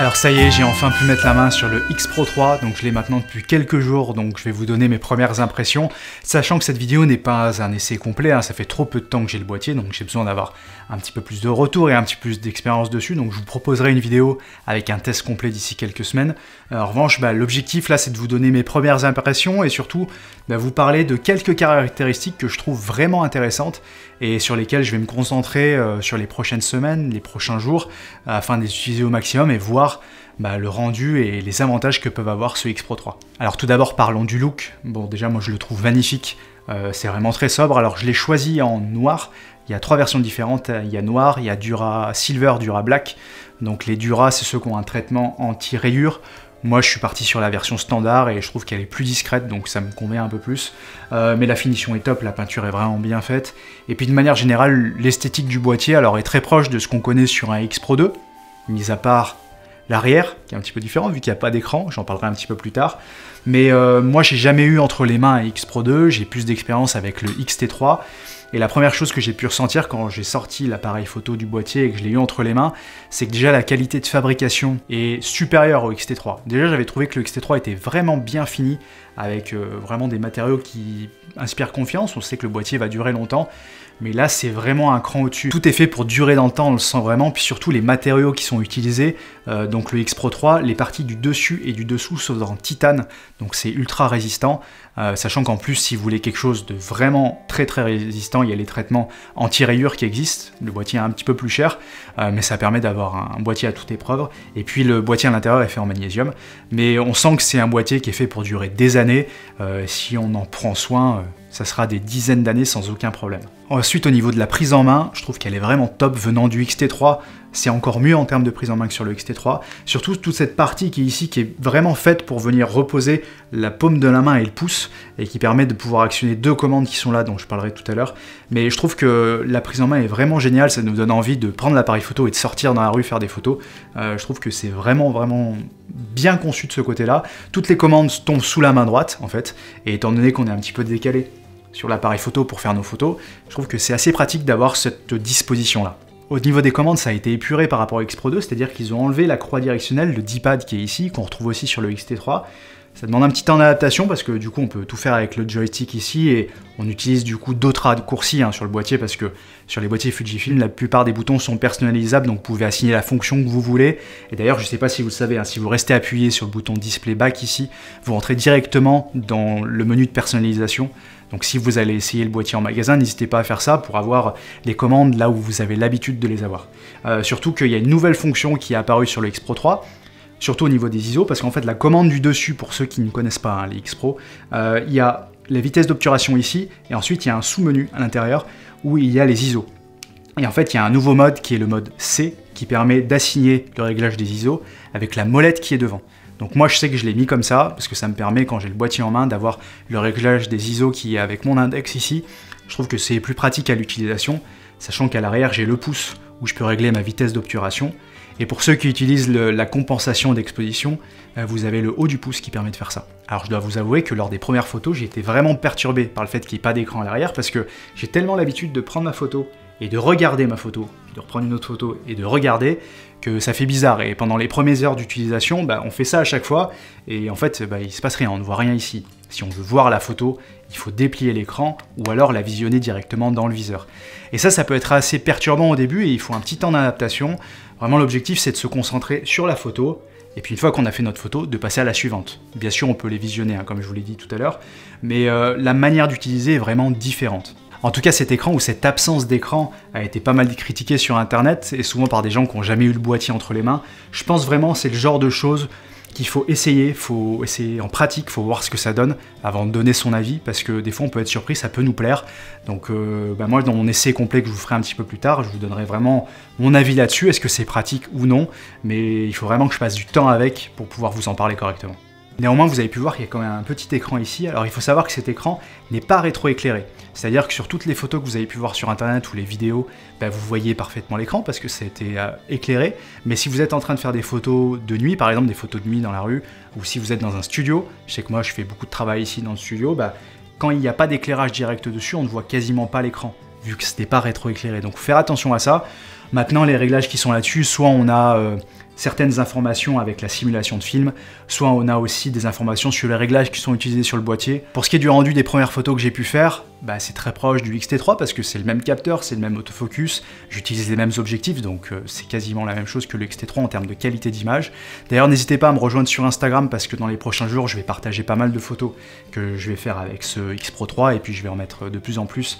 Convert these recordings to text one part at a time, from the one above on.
Alors ça y est, j'ai enfin pu mettre la main sur le X Pro 3, donc je l'ai maintenant depuis quelques jours, donc je vais vous donner mes premières impressions, sachant que cette vidéo n'est pas un essai complet, hein, ça fait trop peu de temps que j'ai le boîtier, donc j'ai besoin d'avoir un petit peu plus de retour et un petit peu plus d'expérience dessus, donc je vous proposerai une vidéo avec un test complet d'ici quelques semaines. En revanche, l'objectif là c'est de vous donner mes premières impressions et surtout vous parler de quelques caractéristiques que je trouve vraiment intéressantes et sur lesquelles je vais me concentrer sur les prochaines semaines, les prochains jours, afin de les utiliser au maximum et voir le rendu et les avantages que peuvent avoir ce X Pro 3. Alors tout d'abord parlons du look. Bon déjà moi je le trouve magnifique, c'est vraiment très sobre. Alors je l'ai choisi en noir, il y a 3 versions différentes, il y a noir, il y a Dura Silver, Dura Black. Donc les Dura c'est ceux qui ont un traitement anti-rayures. Moi je suis parti sur la version standard et je trouve qu'elle est plus discrète donc ça me convient un peu plus. Mais la finition est top, la peinture est vraiment bien faite. Et puis de manière générale, l'esthétique du boîtier alors est très proche de ce qu'on connaît sur un X Pro 2, mis à part l'arrière, qui est un petit peu différent vu qu'il n'y a pas d'écran, j'en parlerai un petit peu plus tard. Mais moi j'ai jamais eu entre les mains un X Pro 2, j'ai plus d'expérience avec le X-T3. Et la première chose que j'ai pu ressentir quand j'ai sorti l'appareil photo du boîtier et que je l'ai eu entre les mains, c'est que déjà la qualité de fabrication est supérieure au X-T3. Déjà j'avais trouvé que le X-T3 était vraiment bien fini, avec vraiment des matériaux qui inspirent confiance, on sait que le boîtier va durer longtemps. Mais là, c'est vraiment un cran au-dessus. Tout est fait pour durer dans le temps, on le sent vraiment. Puis surtout, les matériaux qui sont utilisés, donc le X Pro 3, les parties du dessus et du dessous sont en titane. Donc c'est ultra résistant. Sachant qu'en plus, si vous voulez quelque chose de vraiment très résistant, il y a les traitements anti-rayures qui existent. Le boîtier est un petit peu plus cher, mais ça permet d'avoir un boîtier à toute épreuve. Et puis le boîtier à l'intérieur est fait en magnésium. Mais on sent que c'est un boîtier qui est fait pour durer des années. Si on en prend soin, ça sera des dizaines d'années sans aucun problème. Ensuite, au niveau de la prise en main, je trouve qu'elle est vraiment top venant du X-T3. C'est encore mieux en termes de prise en main que sur le X-T3. Surtout toute cette partie qui est ici, qui est vraiment faite pour venir reposer la paume de la main et le pouce, et qui permet de pouvoir actionner 2 commandes qui sont là, dont je parlerai tout à l'heure. Mais je trouve que la prise en main est vraiment géniale, ça nous donne envie de prendre l'appareil photo et de sortir dans la rue faire des photos. Je trouve que c'est vraiment bien conçu de ce côté-là. Toutes les commandes tombent sous la main droite, en fait, et étant donné qu'on est un petit peu décalé sur l'appareil photo pour faire nos photos, je trouve que c'est assez pratique d'avoir cette disposition-là. Au niveau des commandes, ça a été épuré par rapport au X Pro 2, c'est-à-dire qu'ils ont enlevé la croix directionnelle, le D-pad qui est ici, qu'on retrouve aussi sur le X-T3. Ça demande un petit temps d'adaptation parce que du coup on peut tout faire avec le joystick ici et on utilise du coup d'autres raccourcis sur le boîtier parce que sur les boîtiers Fujifilm, la plupart des boutons sont personnalisables donc vous pouvez assigner la fonction que vous voulez. Et d'ailleurs, je ne sais pas si vous le savez, si vous restez appuyé sur le bouton Display Back ici, vous rentrez directement dans le menu de personnalisation. Donc si vous allez essayer le boîtier en magasin, n'hésitez pas à faire ça pour avoir les commandes là où vous avez l'habitude de les avoir. Surtout qu'il y a une nouvelle fonction qui est apparue sur le X Pro 3, surtout au niveau des ISO, parce qu'en fait la commande du dessus, pour ceux qui ne connaissent pas les X Pro, il y a la vitesse d'obturation ici, et ensuite il y a un sous-menu à l'intérieur où il y a les ISO. Et en fait il y a un nouveau mode qui est le mode C, qui permet d'assigner le réglage des ISO avec la molette qui est devant. Donc moi je sais que je l'ai mis comme ça, parce que ça me permet quand j'ai le boîtier en main d'avoir le réglage des ISO qui est avec mon index ici. Je trouve que c'est plus pratique à l'utilisation, sachant qu'à l'arrière j'ai le pouce où je peux régler ma vitesse d'obturation. Et pour ceux qui utilisent la compensation d'exposition, vous avez le haut du pouce qui permet de faire ça. Alors je dois vous avouer que lors des premières photos, j'ai été vraiment perturbé par le fait qu'il n'y ait pas d'écran à l'arrière, parce que j'ai tellement l'habitude de prendre ma photo et de regarder ma photo, de reprendre une autre photo et de regarder, que ça fait bizarre. Et pendant les premières heures d'utilisation, on fait ça à chaque fois, et en fait, il se passe rien, on ne voit rien ici. Si on veut voir la photo, il faut déplier l'écran, ou alors la visionner directement dans le viseur. Et ça peut être assez perturbant au début, et il faut un petit temps d'adaptation. Vraiment, l'objectif, c'est de se concentrer sur la photo, et puis une fois qu'on a fait notre photo, de passer à la suivante. Bien sûr, on peut les visionner, comme je vous l'ai dit tout à l'heure, mais la manière d'utiliser est vraiment différente. En tout cas, cet écran ou cette absence d'écran a été pas mal critiqué sur internet, et souvent par des gens qui n'ont jamais eu le boîtier entre les mains. Je pense vraiment que c'est le genre de choses qu'il faut essayer en pratique, il faut voir ce que ça donne avant de donner son avis, parce que des fois on peut être surpris, ça peut nous plaire. Donc moi dans mon essai complet que je vous ferai un petit peu plus tard, je vous donnerai vraiment mon avis là-dessus, est-ce que c'est pratique ou non, mais il faut vraiment que je passe du temps avec pour pouvoir vous en parler correctement. Néanmoins, vous avez pu voir qu'il y a quand même un petit écran ici. Alors il faut savoir que cet écran n'est pas rétroéclairé. C'est-à-dire que sur toutes les photos que vous avez pu voir sur internet ou les vidéos, vous voyez parfaitement l'écran parce que ça a été éclairé. Mais si vous êtes en train de faire des photos de nuit, par exemple des photos de nuit dans la rue, ou si vous êtes dans un studio, je sais que moi je fais beaucoup de travail ici dans le studio, quand il n'y a pas d'éclairage direct dessus, on ne voit quasiment pas l'écran. vu que c'était pas rétroéclairé. Donc faut faire attention à ça. Maintenant, les réglages qui sont là-dessus, soit on a certaines informations avec la simulation de film, soit on a aussi des informations sur les réglages qui sont utilisés sur le boîtier. Pour ce qui est du rendu des premières photos que j'ai pu faire, bah, c'est très proche du X-T3 parce que c'est le même capteur, c'est le même autofocus, j'utilise les mêmes objectifs, donc c'est quasiment la même chose que le X-T3 en termes de qualité d'image. D'ailleurs, n'hésitez pas à me rejoindre sur Instagram parce que dans les prochains jours, je vais partager pas mal de photos que je vais faire avec ce X Pro 3 et puis je vais en mettre de plus en plus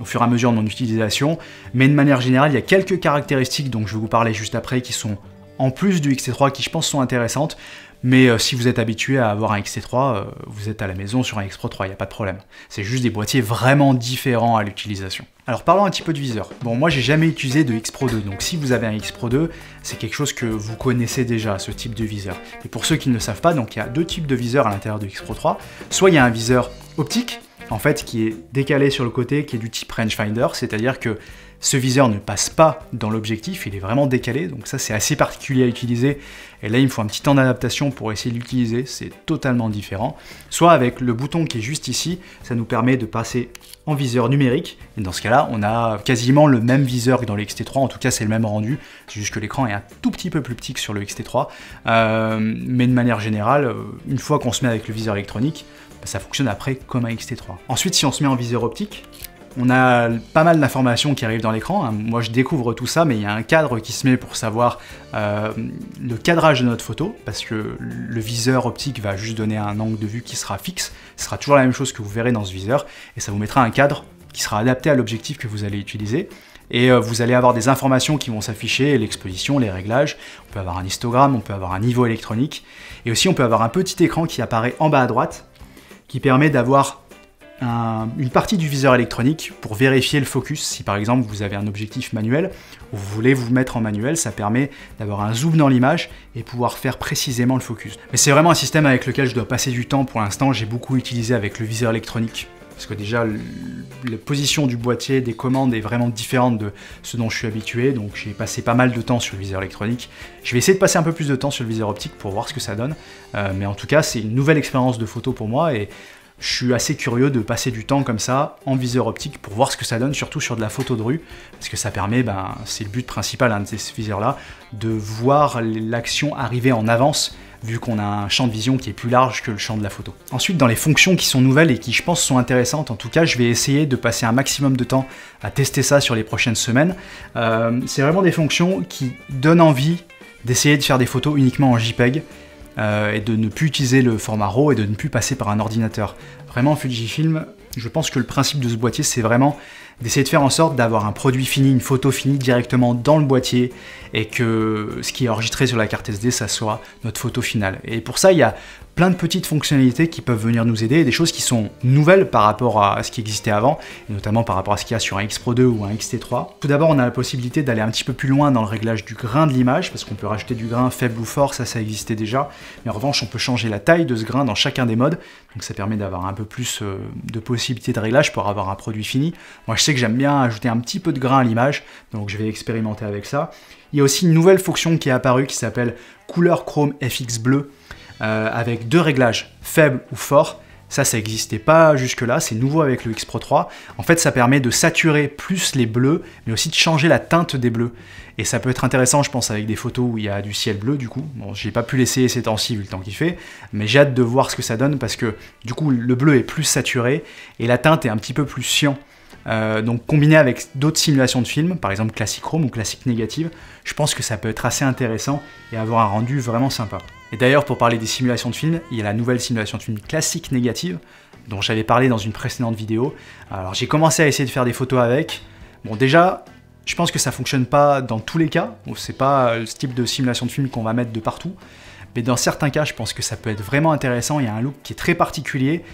au fur et à mesure de mon utilisation. Mais de manière générale, il y a quelques caractéristiques dont je vais vous parler juste après qui sont en plus du X-T3 qui je pense sont intéressantes, mais si vous êtes habitué à avoir un X-T3, vous êtes à la maison sur un X Pro 3, il n'y a pas de problème. C'est juste des boîtiers vraiment différents à l'utilisation. Alors parlons un petit peu de viseur. Bon, moi j'ai jamais utilisé de X Pro 2, donc si vous avez un X Pro 2, c'est quelque chose que vous connaissez déjà, ce type de viseur. Et pour ceux qui ne le savent pas, donc il y a deux types de viseurs à l'intérieur du X Pro 3. Soit il y a un viseur optique, en fait, qui est décalé sur le côté, qui est du type rangefinder, c'est-à-dire que ce viseur ne passe pas dans l'objectif, il est vraiment décalé, donc ça c'est assez particulier à utiliser, et là il me faut un petit temps d'adaptation pour essayer de l'utiliser, c'est totalement différent. Soit avec le bouton qui est juste ici, ça nous permet de passer en viseur numérique, et dans ce cas-là, on a quasiment le même viseur que dans le X-T3, en tout cas c'est le même rendu, c'est juste que l'écran est un tout petit peu plus petit que sur le X-T3, mais de manière générale, une fois qu'on se met avec le viseur électronique, ça fonctionne après comme un X-T3. Ensuite, si on se met en viseur optique, on a pas mal d'informations qui arrivent dans l'écran. Hein. Moi, je découvre tout ça, mais il y a un cadre qui se met pour savoir le cadrage de notre photo, parce que le viseur optique va juste donner un angle de vue qui sera fixe. Ce sera toujours la même chose que vous verrez dans ce viseur, et ça vous mettra un cadre qui sera adapté à l'objectif que vous allez utiliser. Et vous allez avoir des informations qui vont s'afficher, l'exposition, les réglages, on peut avoir un histogramme, on peut avoir un niveau électronique, et aussi on peut avoir un petit écran qui apparaît en bas à droite, qui permet d'avoir une partie du viseur électronique pour vérifier le focus. Si par exemple vous avez un objectif manuel, ou vous voulez vous mettre en manuel, ça permet d'avoir un zoom dans l'image et pouvoir faire précisément le focus. Mais c'est vraiment un système avec lequel je dois passer du temps pour l'instant, j'ai beaucoup utilisé avec le viseur électronique. Parce que déjà, la position du boîtier, des commandes est vraiment différente de ce dont je suis habitué, donc j'ai passé pas mal de temps sur le viseur électronique. Je vais essayer de passer un peu plus de temps sur le viseur optique pour voir ce que ça donne, mais en tout cas, c'est une nouvelle expérience de photo pour moi, et je suis assez curieux de passer du temps comme ça, en viseur optique, pour voir ce que ça donne, surtout sur de la photo de rue, parce que ça permet, c'est le but principal de ces viseurs-là, de voir l'action arriver en avance, vu qu'on a un champ de vision qui est plus large que le champ de la photo. Ensuite, dans les fonctions qui sont nouvelles et qui, je pense, sont intéressantes, en tout cas, je vais essayer de passer un maximum de temps à tester ça sur les prochaines semaines. C'est vraiment des fonctions qui donnent envie d'essayer de faire des photos uniquement en JPEG, et de ne plus utiliser le format RAW et de ne plus passer par un ordinateur. Vraiment, Fujifilm, je pense que le principe de ce boîtier, c'est vraiment d'essayer de faire en sorte d'avoir un produit fini, une photo finie directement dans le boîtier, et que ce qui est enregistré sur la carte SD, ça soit notre photo finale. Et pour ça, il y a plein de petites fonctionnalités qui peuvent venir nous aider, des choses qui sont nouvelles par rapport à ce qui existait avant, et notamment par rapport à ce qu'il y a sur un X Pro 2 ou un X-T3. Tout d'abord, on a la possibilité d'aller un petit peu plus loin dans le réglage du grain de l'image, parce qu'on peut rajouter du grain faible ou fort, ça existait déjà, mais en revanche, on peut changer la taille de ce grain dans chacun des modes, donc ça permet d'avoir un peu plus de possibilités de réglage pour avoir un produit fini. Moi, je sais que j'aime bien ajouter un petit peu de grain à l'image, donc je vais expérimenter avec ça. Il y a aussi une nouvelle fonction qui est apparue qui s'appelle Couleur Chrome FX Bleu, avec deux réglages, faible ou fort. Ça n'existait pas jusque-là, c'est nouveau avec le X Pro 3. En fait, ça permet de saturer plus les bleus, mais aussi de changer la teinte des bleus. Et ça peut être intéressant, je pense, avec des photos où il y a du ciel bleu, du coup. Bon, j'ai pas pu l'essayer ces temps-ci, vu le temps qu'il fait, mais j'ai hâte de voir ce que ça donne, parce que, du coup, le bleu est plus saturé, et la teinte est un petit peu plus cyan. Donc combiné avec d'autres simulations de films, par exemple Classic Chrome ou Classic Négative, je pense que ça peut être assez intéressant et avoir un rendu vraiment sympa. Et d'ailleurs, pour parler des simulations de films, il y a la nouvelle simulation de film Classic Négative, dont j'avais parlé dans une précédente vidéo. Alors j'ai commencé à essayer de faire des photos avec. Bon, déjà, je pense que ça fonctionne pas dans tous les cas, c'est pas le type de simulation de film qu'on va mettre de partout, mais dans certains cas, je pense que ça peut être vraiment intéressant. Il y a un look qui est très particulier,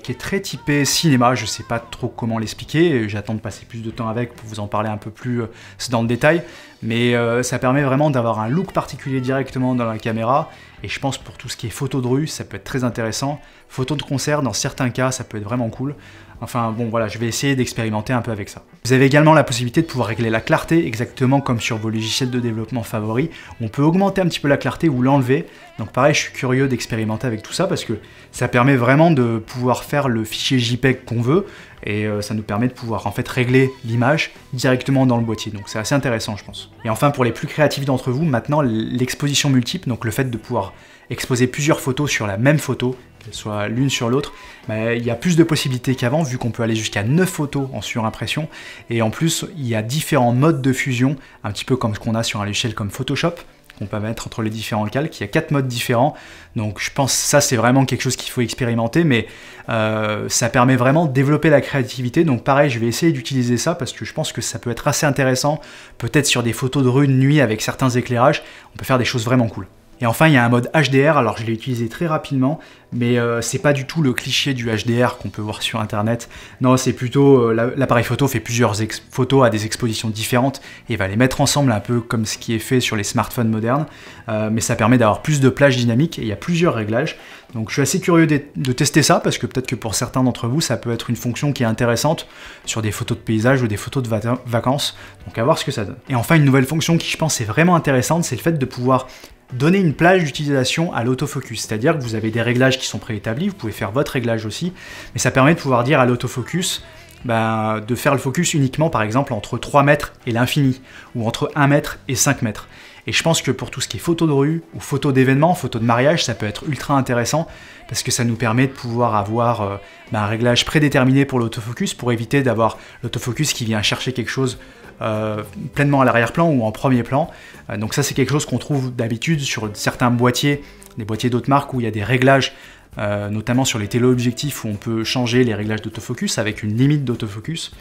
qui est très typé cinéma, je sais pas trop comment l'expliquer, j'attends de passer plus de temps avec pour vous en parler un peu plus dans le détail, mais ça permet vraiment d'avoir un look particulier directement dans la caméra, et je pense pour tout ce qui est photo de rue, ça peut être très intéressant. Photo de concert, dans certains cas, ça peut être vraiment cool. Enfin bon voilà, je vais essayer d'expérimenter un peu avec ça. Vous avez également la possibilité de pouvoir régler la clarté, exactement comme sur vos logiciels de développement favoris. On peut augmenter un petit peu la clarté ou l'enlever. Donc pareil, je suis curieux d'expérimenter avec tout ça parce que ça permet vraiment de pouvoir faire le fichier JPEG qu'on veut et ça nous permet de pouvoir en fait régler l'image directement dans le boîtier. Donc c'est assez intéressant je pense. Et enfin pour les plus créatifs d'entre vous, maintenant l'exposition multiple, donc le fait de pouvoir exposer plusieurs photos sur la même photo, qu'elles soient l'une sur l'autre, il y a plus de possibilités qu'avant vu qu'on peut aller jusqu'à 9 photos en surimpression et en plus il y a différents modes de fusion, un petit peu comme ce qu'on a sur un logiciel comme Photoshop, qu'on peut mettre entre les différents calques. Il y a 4 modes différents, donc je pense que ça c'est vraiment quelque chose qu'il faut expérimenter, mais ça permet vraiment de développer la créativité, donc pareil je vais essayer d'utiliser ça parce que je pense que ça peut être assez intéressant, peut-être sur des photos de rue de nuit avec certains éclairages, on peut faire des choses vraiment cool. Et enfin, il y a un mode HDR, alors je l'ai utilisé très rapidement, mais c'est pas du tout le cliché du HDR qu'on peut voir sur internet. Non, c'est plutôt l'appareil photo fait plusieurs photos à des expositions différentes et va les mettre ensemble un peu comme ce qui est fait sur les smartphones modernes, mais ça permet d'avoir plus de plage dynamique et il y a plusieurs réglages. Donc je suis assez curieux de tester ça parce que peut-être que pour certains d'entre vous, ça peut être une fonction qui est intéressante sur des photos de paysage ou des photos de vacances. Donc à voir ce que ça donne. Et enfin, une nouvelle fonction qui je pense est vraiment intéressante, c'est le fait de pouvoir donner une plage d'utilisation à l'autofocus, c'est-à-dire que vous avez des réglages qui sont préétablis, vous pouvez faire votre réglage aussi, mais ça permet de pouvoir dire à l'autofocus de faire le focus uniquement par exemple entre 3 mètres et l'infini, ou entre 1 mètre et 5 mètres. Et je pense que pour tout ce qui est photo de rue, ou photo d'événement, photo de mariage, ça peut être ultra intéressant, parce que ça nous permet de pouvoir avoir un réglage prédéterminé pour l'autofocus, pour éviter d'avoir l'autofocus qui vient chercher quelque chose pleinement à l'arrière-plan ou en premier plan. Donc ça c'est quelque chose qu'on trouve d'habitude sur certains boîtiers, des boîtiers d'autres marques où il y a des réglages, notamment sur les téléobjectifs où on peut changer les réglages d'autofocus avec une limite d'autofocus.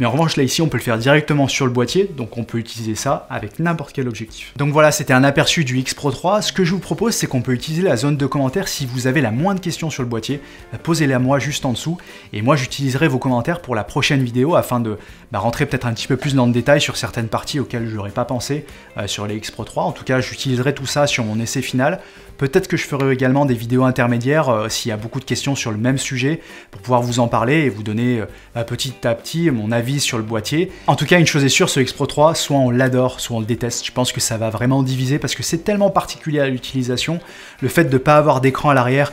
Mais en revanche là ici on peut le faire directement sur le boîtier, donc on peut utiliser ça avec n'importe quel objectif. Donc voilà, c'était un aperçu du X Pro 3. Ce que je vous propose c'est qu'on peut utiliser la zone de commentaires. Si vous avez la moindre question sur le boîtier, posez-les à moi juste en dessous et moi j'utiliserai vos commentaires pour la prochaine vidéo afin de rentrer peut-être un petit peu plus dans le détail sur certaines parties auxquelles je n'aurais pas pensé sur les X Pro 3. En tout cas j'utiliserai tout ça sur mon essai final. Peut-être que je ferai également des vidéos intermédiaires s'il y a beaucoup de questions sur le même sujet pour pouvoir vous en parler et vous donner petit à petit mon avis sur le boîtier. En tout cas, une chose est sûre, ce X Pro 3, soit on l'adore, soit on le déteste. Je pense que ça va vraiment diviser parce que c'est tellement particulier à l'utilisation. Le fait de ne pas avoir d'écran à l'arrière,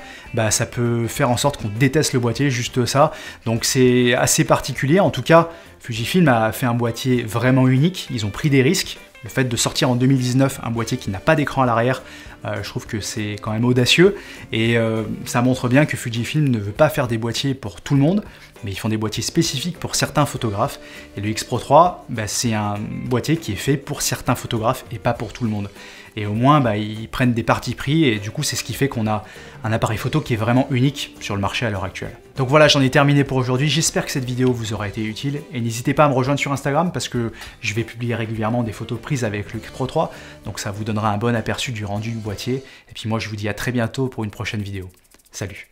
ça peut faire en sorte qu'on déteste le boîtier, juste ça. Donc c'est assez particulier. En tout cas, Fujifilm a fait un boîtier vraiment unique. Ils ont pris des risques. Le fait de sortir en 2019 un boîtier qui n'a pas d'écran à l'arrière, je trouve que c'est quand même audacieux et ça montre bien que Fujifilm ne veut pas faire des boîtiers pour tout le monde, mais ils font des boîtiers spécifiques pour certains photographes. Et le X Pro 3, c'est un boîtier qui est fait pour certains photographes et pas pour tout le monde. Et au moins, ils prennent des partis pris et du coup, c'est ce qui fait qu'on a un appareil photo qui est vraiment unique sur le marché à l'heure actuelle. Donc voilà, j'en ai terminé pour aujourd'hui. J'espère que cette vidéo vous aura été utile et n'hésitez pas à me rejoindre sur Instagram parce que je vais publier régulièrement des photos prises avec le X Pro 3. Donc ça vous donnera un bon aperçu du rendu du boîtier. Et puis moi, je vous dis à très bientôt pour une prochaine vidéo. Salut!